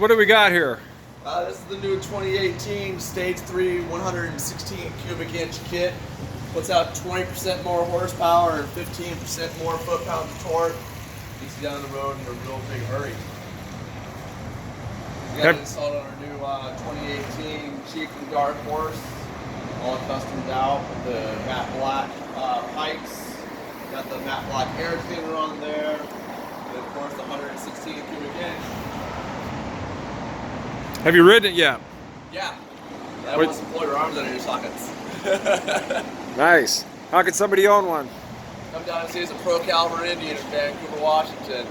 what do we got here? This is the new 2018 Stage 3 116 cubic inch kit. Puts out 20% more horsepower and 15% more foot-pounds of torque. Gets you down the road in a real big hurry. We got it installed on our new 2018 Chief and Dark Horse. All customed out with the matte black pipes. Got the matte black air cleaner on there. And of course the 116 cubic inch. Have you ridden it yet? Yeah. That wants to pull your arms out of your sockets. Nice. How could somebody own one? Come down and see us at Pro Caliber Indian in Vancouver, Washington.